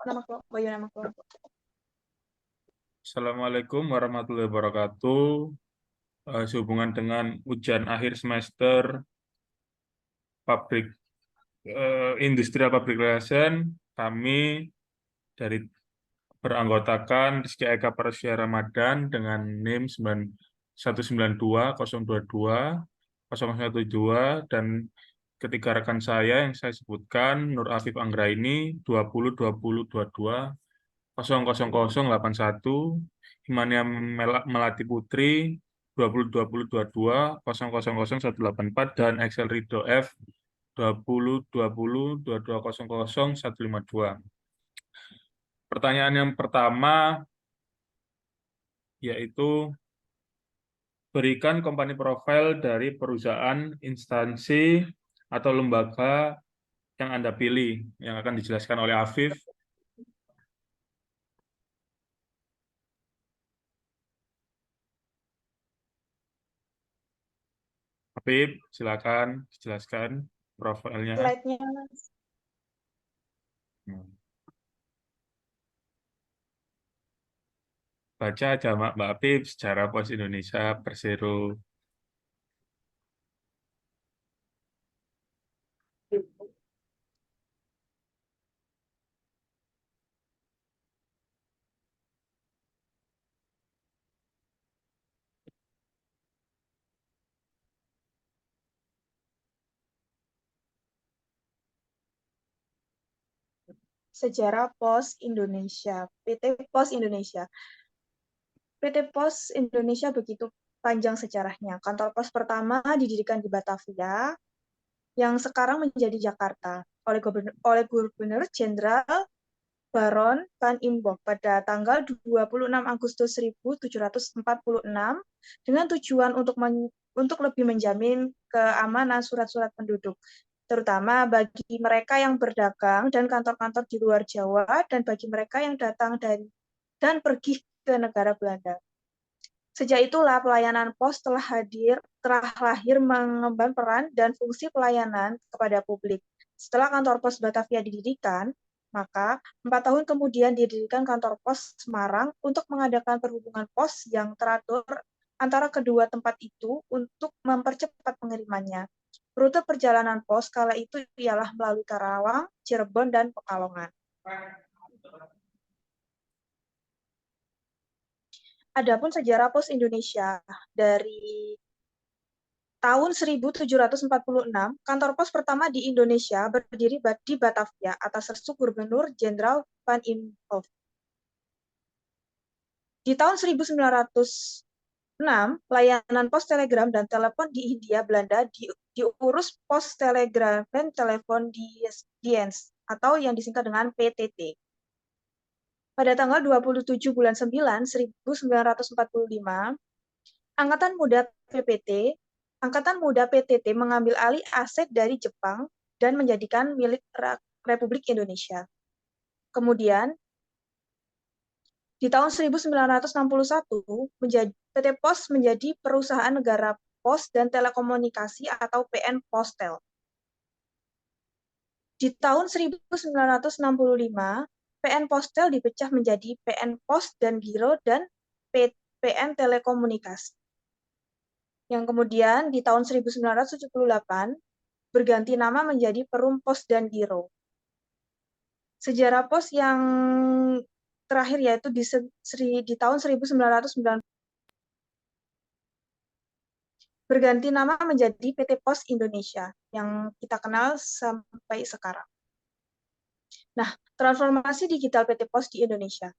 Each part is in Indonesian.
Namaku, Bayu namaku. Assalamualaikum warahmatullahi wabarakatuh. Sehubungan dengan ujian akhir semester pabrik Industrial Public Relation, kami dari beranggotakan Rizky Eka Prasya Ramadan dengan NIM 192022012 dan ketiga rekan saya yang saya sebutkan Nur Afif Anggraini 202022 000081, Himania Melati Putri 202022 000184 dan Excel Rido F 202022000152. Pertanyaan yang pertama yaitu berikan company profile dari perusahaan, instansi, atau lembaga yang Anda pilih, yang akan dijelaskan oleh Afif. Afif, silakan dijelaskan profilnya. Slide-nya. Baca aja Mbak Afif, sejarah pos Indonesia Persero. Sejarah Pos Indonesia, PT Pos Indonesia. PT Pos Indonesia begitu panjang sejarahnya. Kantor pos pertama didirikan di Batavia, yang sekarang menjadi Jakarta, oleh Gubernur Jenderal Baron Van Imhoff pada tanggal 26 Agustus 1746 dengan tujuan untuk lebih menjamin keamanan surat-surat penduduk, terutama bagi mereka yang berdagang dan kantor-kantor di luar Jawa dan bagi mereka yang datang dari dan pergi ke negara Belanda. Sejak itulah pelayanan pos telah lahir mengemban peran dan fungsi pelayanan kepada publik. Setelah kantor pos Batavia didirikan, maka 4 tahun kemudian didirikan kantor pos Semarang untuk mengadakan perhubungan pos yang teratur antara kedua tempat itu untuk mempercepat pengirimannya. Rute perjalanan pos kala itu ialah melalui Karawang, Cirebon, dan Pekalongan. Adapun sejarah pos Indonesia dari tahun 1746, kantor pos pertama di Indonesia berdiri di Batavia atas restu Gubernur Jenderal Van Imhoff. Di tahun 1906, layanan pos telegram dan telepon di Hindia Belanda diurus Pos Telegram dan Telepon Dienst atau yang disingkat dengan PTT. Pada tanggal 27 bulan 9, 1945, Angkatan Muda PTT mengambil alih aset dari Jepang dan menjadikan milik Republik Indonesia. Kemudian, di tahun 1961, PT Pos menjadi perusahaan negara pos dan telekomunikasi atau PN Postel. Di tahun 1965, PN Postel dipecah menjadi PN Pos dan Giro dan PN Telekomunikasi. Yang kemudian di tahun 1978 berganti nama menjadi Perum Pos dan Giro. Sejarah pos yang terakhir yaitu di tahun 1990 berganti nama menjadi PT Pos Indonesia yang kita kenal sampai sekarang. Nah, transformasi digital PT Pos di Indonesia.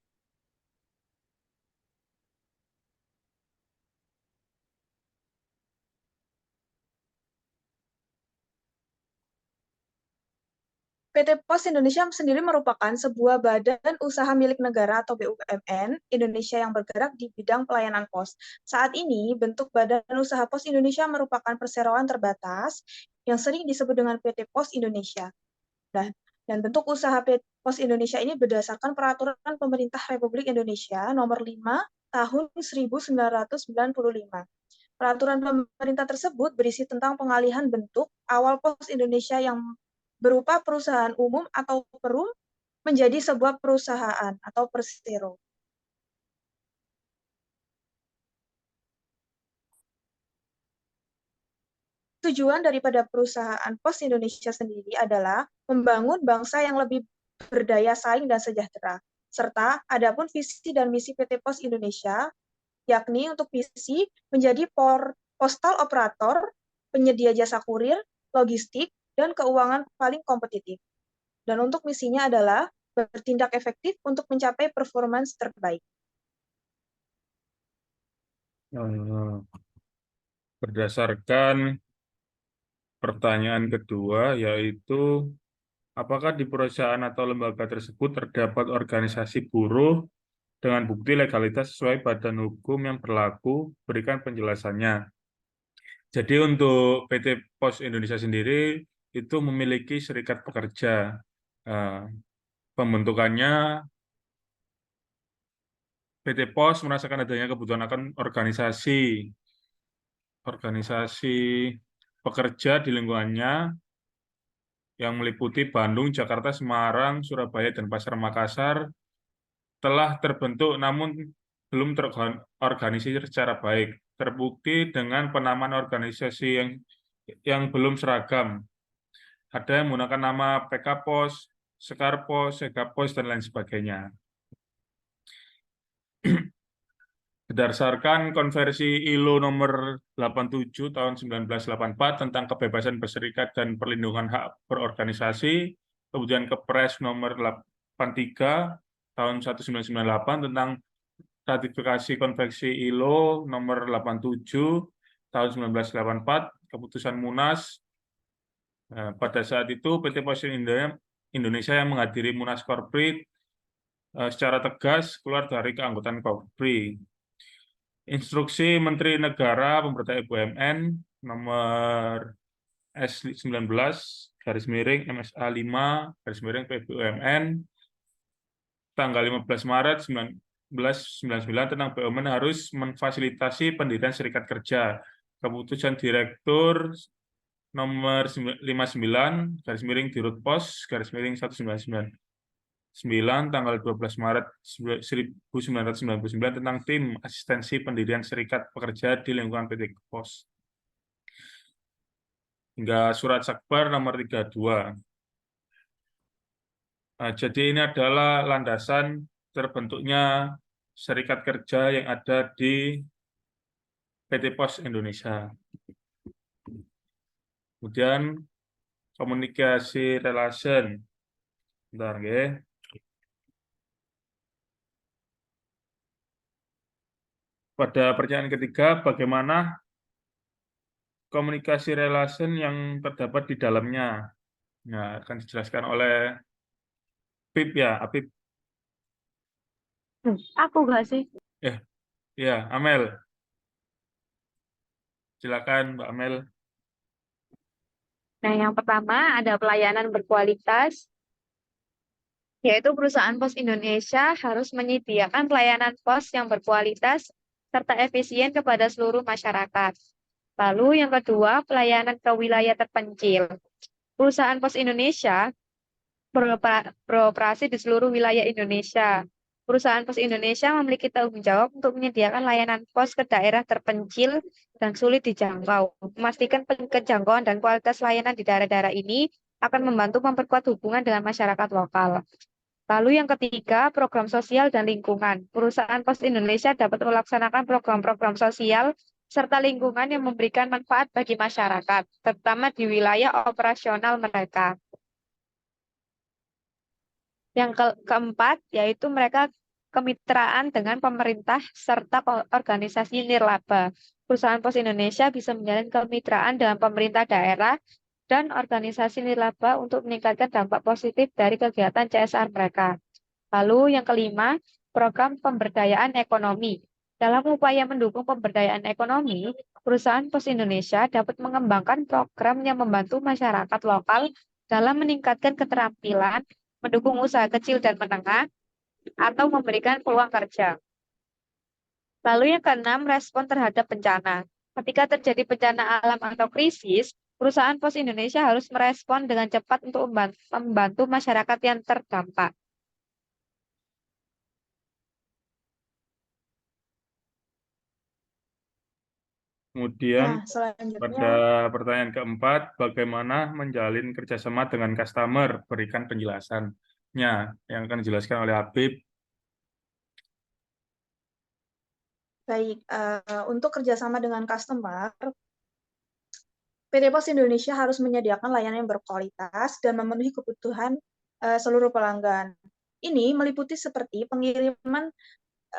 PT Pos Indonesia sendiri merupakan sebuah badan usaha milik negara atau BUMN Indonesia yang bergerak di bidang pelayanan pos. Saat ini, bentuk Badan Usaha Pos Indonesia merupakan perseroan terbatas yang sering disebut dengan PT Pos Indonesia. Dan bentuk usaha PT Pos Indonesia ini berdasarkan Peraturan Pemerintah Republik Indonesia Nomor 5 Tahun 1995. Peraturan pemerintah tersebut berisi tentang pengalihan bentuk awal Pos Indonesia yang berupa perusahaan umum atau perum menjadi sebuah perusahaan atau persero. Tujuan daripada perusahaan Pos Indonesia sendiri adalah membangun bangsa yang lebih berdaya saing dan sejahtera. Serta adapun visi dan misi PT Pos Indonesia, yakni untuk misi menjadi postal operator, penyedia jasa kurir, logistik, dan keuangan paling kompetitif. Dan untuk misinya adalah bertindak efektif untuk mencapai performance terbaik. Berdasarkan pertanyaan kedua, yaitu apakah di perusahaan atau lembaga tersebut terdapat organisasi buruh dengan bukti legalitas sesuai badan hukum yang berlaku? Berikan penjelasannya. Jadi untuk PT Pos Indonesia sendiri itu memiliki serikat pekerja. Pembentukannya PT Pos merasakan adanya kebutuhan akan organisasi pekerja di lingkungannya yang meliputi Bandung, Jakarta, Semarang, Surabaya, dan Pasar Makassar telah terbentuk namun belum terorganisir secara baik. Terbukti dengan penamaan organisasi yang belum seragam. Ada yang menggunakan nama PK Pos, Sekar Pos, Sega Pos, dan lain sebagainya. Berdasarkan konversi ILO nomor 87 tahun 1984 tentang kebebasan berserikat dan perlindungan hak berorganisasi, kemudian Kepres nomor 83 tahun 1998 tentang ratifikasi konvensi ILO nomor 87 tahun 1984, keputusan Munas. Pada saat itu PT Pos Indonesia yang menghadiri Munas Korpri secara tegas keluar dari keanggotaan Korpri. Instruksi Menteri Negara Pemberdayaan BUMN nomor S19 garis miring MSA 5 garis miring PBUMN tanggal 15 Maret 1999 tentang BUMN harus memfasilitasi pendirian serikat kerja. Keputusan Direktur nomor 59 garis miring Dirut Pos garis miring 1999 tanggal 12 Maret 1999 tentang tim asistensi pendirian serikat pekerja di lingkungan PT Pos. Hingga surat Sakbar nomor 32. Nah, jadi ini adalah landasan terbentuknya serikat kerja yang ada di PT Pos Indonesia. Kemudian komunikasi relation. Bentar, ya. Pada pertanyaan ketiga, bagaimana komunikasi relation yang terdapat di dalamnya? Nah, akan dijelaskan oleh Pip ya, Apip. Aku nggak sih? Ya, Amel. Silakan, Mbak Amel. Nah, yang pertama ada pelayanan berkualitas, yaitu perusahaan pos Indonesia harus menyediakan pelayanan pos yang berkualitas serta efisien kepada seluruh masyarakat. Lalu yang kedua, pelayanan ke wilayah terpencil. Perusahaan Pos Indonesia beroperasi di seluruh wilayah Indonesia. Perusahaan Pos Indonesia memiliki tanggung jawab untuk menyediakan layanan pos ke daerah terpencil dan sulit dijangkau. Memastikan kejangkauan dan kualitas layanan di daerah-daerah ini akan membantu memperkuat hubungan dengan masyarakat lokal. Lalu yang ketiga, program sosial dan lingkungan. Perusahaan Pos Indonesia dapat melaksanakan program-program sosial serta lingkungan yang memberikan manfaat bagi masyarakat, terutama di wilayah operasional mereka. Yang keempat, yaitu mereka kemitraan dengan pemerintah serta organisasi nirlaba. Perusahaan Pos Indonesia bisa menjalin kemitraan dengan pemerintah daerah dan organisasi nirlaba untuk meningkatkan dampak positif dari kegiatan CSR mereka. Lalu yang kelima, program pemberdayaan ekonomi. Dalam upaya mendukung pemberdayaan ekonomi, perusahaan Pos Indonesia dapat mengembangkan program yang membantu masyarakat lokal dalam meningkatkan keterampilan, mendukung usaha kecil dan menengah, atau memberikan peluang kerja. Lalu yang keenam, respon terhadap bencana. Ketika terjadi bencana alam atau krisis, perusahaan Pos Indonesia harus merespon dengan cepat untuk membantu masyarakat yang terdampak. Kemudian Nah, selanjutnya pada pertanyaan keempat, bagaimana menjalin kerjasama dengan customer? Berikan penjelasannya yang akan dijelaskan oleh Habib. baik, untuk kerjasama dengan customer, PT Pos Indonesia harus menyediakan layanan yang berkualitas dan memenuhi kebutuhan seluruh pelanggan. Ini meliputi seperti pengiriman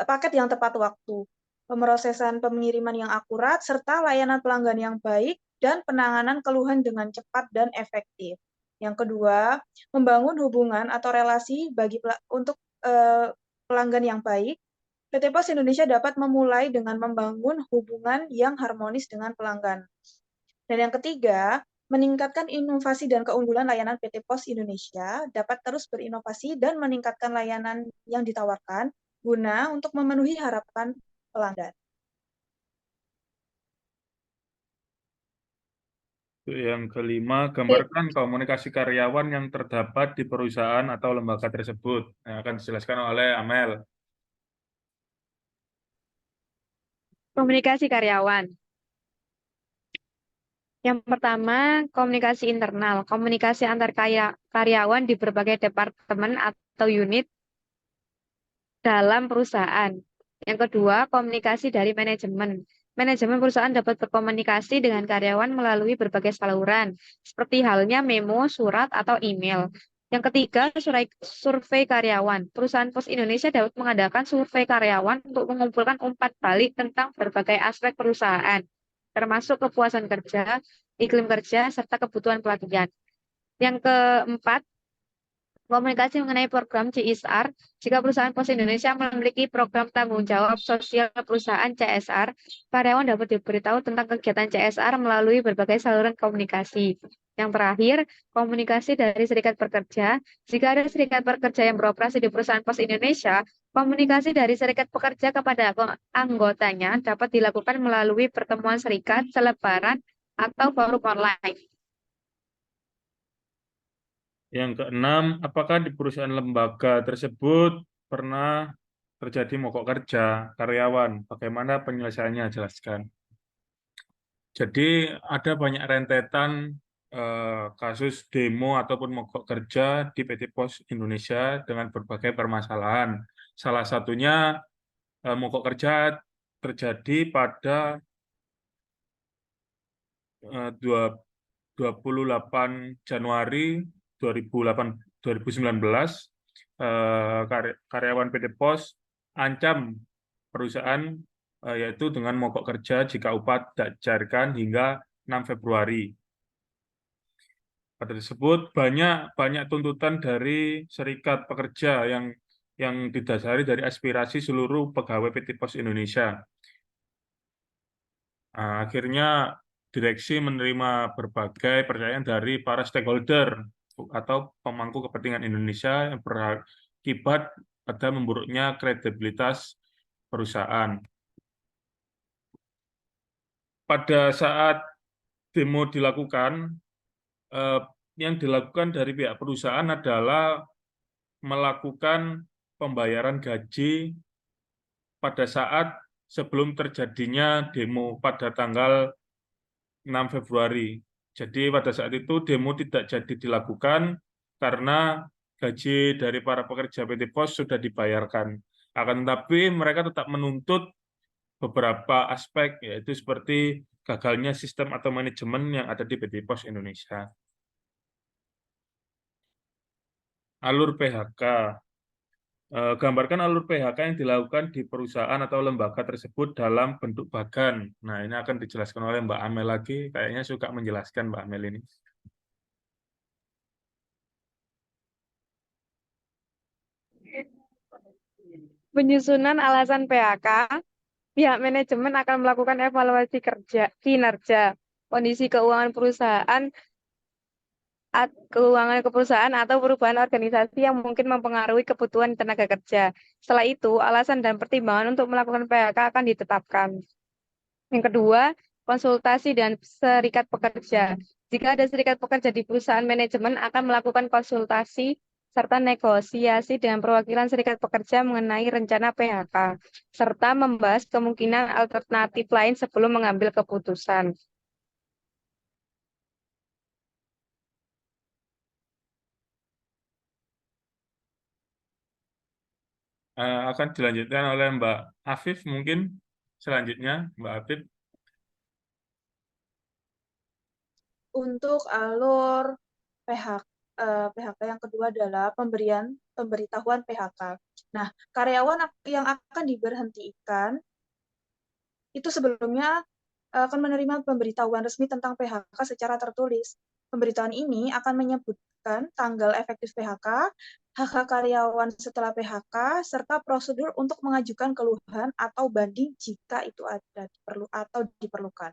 paket yang tepat waktu, pemrosesan pengiriman yang akurat, serta layanan pelanggan yang baik dan penanganan keluhan dengan cepat dan efektif. Yang kedua, membangun hubungan atau relasi untuk pelanggan yang baik. PT Pos Indonesia dapat memulai dengan membangun hubungan yang harmonis dengan pelanggan. Dan yang ketiga, meningkatkan inovasi dan keunggulan layanan PT Pos Indonesia dapat terus berinovasi dan meningkatkan layanan yang ditawarkan guna untuk memenuhi harapan pelanggan. Yang kelima, gambarkan komunikasi karyawan yang terdapat di perusahaan atau lembaga tersebut. Yang akan dijelaskan oleh Amel. Komunikasi karyawan. Yang pertama, komunikasi internal. Komunikasi antar karyawan di berbagai departemen atau unit dalam perusahaan. Yang kedua, komunikasi dari manajemen. Manajemen perusahaan dapat berkomunikasi dengan karyawan melalui berbagai saluran, seperti halnya memo, surat, atau email. Yang ketiga, survei karyawan. Perusahaan Pos Indonesia dapat mengadakan survei karyawan untuk mengumpulkan umpan balik tentang berbagai aspek perusahaan, termasuk kepuasan kerja, iklim kerja, serta kebutuhan pelatihan. Yang keempat, komunikasi mengenai program CSR. Jika perusahaan Pos Indonesia memiliki program tanggung jawab sosial perusahaan CSR, karyawan dapat diberitahu tentang kegiatan CSR melalui berbagai saluran komunikasi. Yang terakhir, komunikasi dari serikat pekerja. Jika ada serikat pekerja yang beroperasi di perusahaan Pos Indonesia, komunikasi dari serikat pekerja kepada anggotanya dapat dilakukan melalui pertemuan serikat, selebaran, atau forum online. Yang keenam, apakah di perusahaan lembaga tersebut pernah terjadi mogok kerja karyawan? Bagaimana penyelesaiannya? Jelaskan. Jadi ada banyak rentetan kasus demo ataupun mogok kerja di PT Pos Indonesia dengan berbagai permasalahan. Salah satunya mogok kerja terjadi pada 28 Januari 2019. Karyawan PT Pos ancam perusahaan yaitu dengan mogok kerja jika upah tidak dicairkan hingga 6 Februari. Pada tersebut banyak tuntutan dari serikat pekerja yang didasari dari aspirasi seluruh pegawai PT Pos Indonesia. Akhirnya direksi menerima berbagai pertanyaan dari para stakeholder atau pemangku kepentingan Indonesia yang berakibat pada memburuknya kredibilitas perusahaan. Pada saat demo dilakukan, yang dilakukan dari pihak perusahaan adalah melakukan pembayaran gaji pada saat sebelum terjadinya demo pada tanggal 6 Februari. Jadi pada saat itu demo tidak jadi dilakukan karena gaji dari para pekerja PT Pos sudah dibayarkan. Akan tetapi mereka tetap menuntut beberapa aspek, yaitu seperti gagalnya sistem atau manajemen yang ada di PT Pos Indonesia. Alur PHK. Gambarkan alur PHK yang dilakukan di perusahaan atau lembaga tersebut dalam bentuk bagan. Nah, ini akan dijelaskan oleh Mbak Amel lagi. Kayaknya suka menjelaskan Mbak Amel ini. Penyusunan alasan PHK, pihak manajemen akan melakukan evaluasi kinerja, kondisi keuangan perusahaan atau perubahan organisasi yang mungkin mempengaruhi kebutuhan tenaga kerja. Setelah itu, alasan dan pertimbangan untuk melakukan PHK akan ditetapkan. Yang kedua, konsultasi dan serikat pekerja. Jika ada serikat pekerja di perusahaan, manajemen akan melakukan konsultasi serta negosiasi dengan perwakilan serikat pekerja mengenai rencana PHK, serta membahas kemungkinan alternatif lain sebelum mengambil keputusan. Akan dilanjutkan oleh Mbak Afif mungkin selanjutnya, Mbak Afif. Untuk alur PHK yang kedua adalah pemberitahuan PHK. Nah, karyawan yang akan diberhentikan itu sebelumnya akan menerima pemberitahuan resmi tentang PHK secara tertulis. Pemberitahuan ini akan menyebutkan tanggal efektif PHK, hak-hak karyawan setelah PHK, serta prosedur untuk mengajukan keluhan atau banding jika itu ada diperlukan.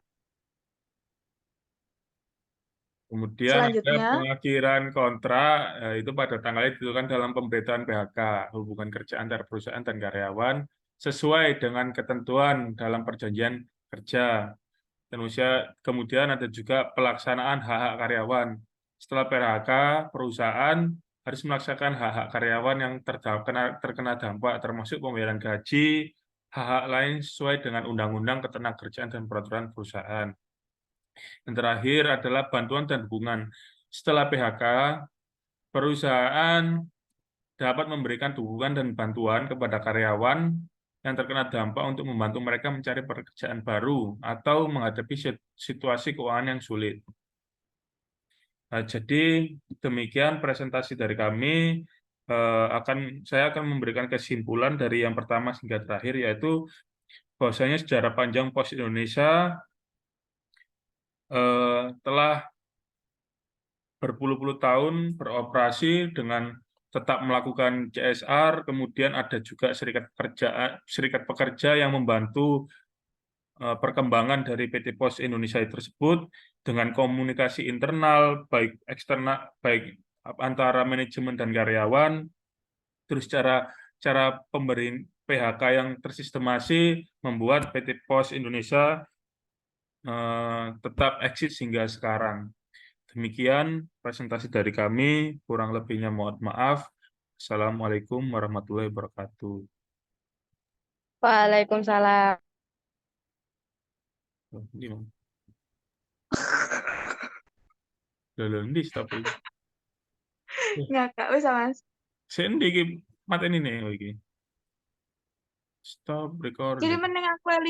Kemudian ada Selanjutnya, pengakhiran kontrak, itu pada tanggal itu kan dalam pemberitaan PHK, hubungan kerja antar perusahaan dan karyawan, sesuai dengan ketentuan dalam perjanjian kerja. Kemudian ada juga pelaksanaan hak-hak karyawan. Setelah PHK, perusahaan harus melaksanakan hak-hak karyawan yang terkena dampak, termasuk pembayaran gaji, hak-hak lain sesuai dengan Undang-Undang Ketenagakerjaan dan Peraturan Perusahaan. Yang terakhir adalah bantuan dan dukungan. Setelah PHK, perusahaan dapat memberikan dukungan dan bantuan kepada karyawan yang terkena dampak untuk membantu mereka mencari pekerjaan baru atau menghadapi situasi keuangan yang sulit. Nah, jadi demikian presentasi dari kami. Saya akan memberikan kesimpulan dari yang pertama hingga terakhir, yaitu bahwasanya sejarah panjang Pos Indonesia telah berpuluh-puluh tahun beroperasi dengan tetap melakukan CSR, kemudian ada juga serikat pekerja yang membantu perkembangan dari PT Pos Indonesia tersebut dengan komunikasi internal, baik eksternal, baik antara manajemen dan karyawan, terus cara pemberian PHK yang tersistemasi membuat PT Pos Indonesia tetap eksis hingga sekarang. Demikian presentasi dari kami, kurang lebihnya mohon maaf. Assalamualaikum warahmatullahi wabarakatuh. Waalaikumsalam. Oh, ini Bang. Lho, ndi stop iki? nggak bisa, Mas. Sendi iki mateni nih iki. Stop Jadi recording. mending aku